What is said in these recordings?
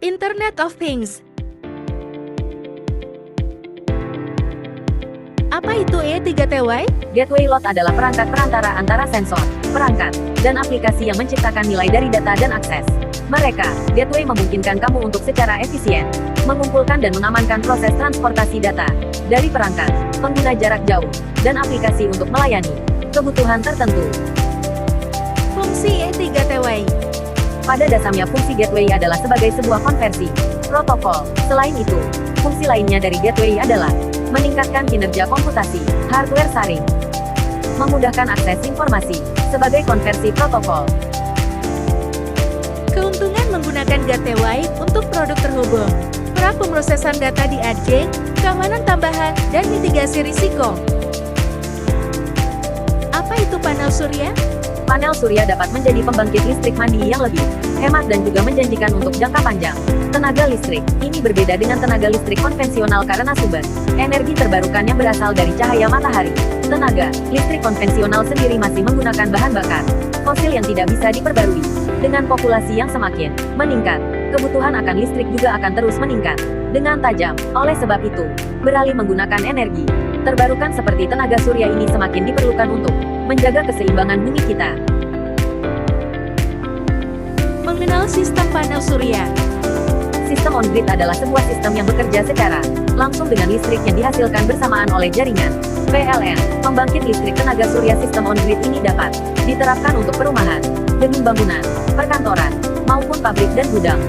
Internet of Things. Apa itu E3TY? Gateway Load adalah perangkat perantara antara sensor, perangkat, dan aplikasi yang menciptakan nilai dari data dan akses. Mereka, gateway memungkinkan kamu untuk secara efisien mengumpulkan dan mengamankan proses transportasi data dari perangkat, pengguna jarak jauh, dan aplikasi untuk melayani kebutuhan tertentu. Fungsi E3TY. Pada dasarnya fungsi gateway adalah sebagai sebuah konversi protokol. Selain itu, fungsi lainnya dari gateway adalah meningkatkan kinerja komputasi, hardware sharing, memudahkan akses informasi sebagai konversi protokol. Keuntungan menggunakan gateway untuk produk terhubung, pra-pemrosesan data di ADJ, keamanan tambahan, dan mitigasi risiko. Apa itu panel surya? Panel surya dapat menjadi pembangkit listrik mandiri yang lebih hemat dan juga menjanjikan untuk jangka panjang. Tenaga listrik ini berbeda dengan tenaga listrik konvensional karena sumber energi terbarukan yang berasal dari cahaya matahari. Tenaga listrik konvensional sendiri masih menggunakan bahan bakar fosil yang tidak bisa diperbarui. Dengan populasi yang semakin meningkat, kebutuhan akan listrik juga akan terus meningkat dengan tajam. Oleh sebab itu, beralih menggunakan energi terbarukan seperti tenaga surya ini semakin diperlukan untuk menjaga keseimbangan bumi kita. Mengenal sistem panel surya. Sistem on-grid adalah sebuah sistem yang bekerja secara langsung dengan listrik yang dihasilkan bersamaan oleh jaringan PLN. Pembangkit listrik tenaga surya sistem on-grid ini dapat diterapkan untuk perumahan, gedung bangunan, perkantoran, maupun pabrik dan gudang.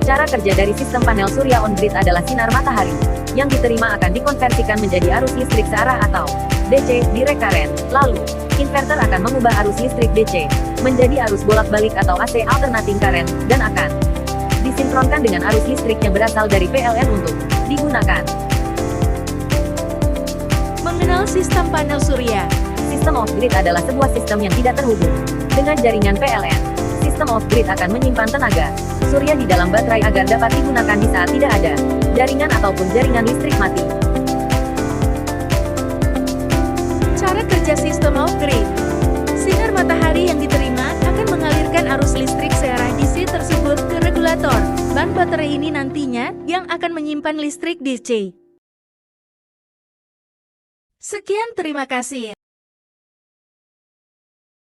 Cara kerja dari sistem panel surya on-grid adalah sinar matahari yang diterima akan dikonversikan menjadi arus listrik searah atau DC, direct current. Lalu, inverter akan mengubah arus listrik DC menjadi arus bolak-balik atau AC alternating current dan akan disinkronkan dengan arus listrik yang berasal dari PLN untuk digunakan. Mengenal sistem panel surya. Sistem off-grid adalah sebuah sistem yang tidak terhubung dengan jaringan PLN. Sistem off-grid akan menyimpan tenaga surya di dalam baterai agar dapat digunakan di saat tidak ada jaringan ataupun jaringan listrik mati. Cara kerja sistem off-grid. Sinar matahari yang diterima akan mengalirkan arus listrik searah DC tersebut ke regulator ban baterai ini nantinya yang akan menyimpan listrik DC. Sekian, terima kasih.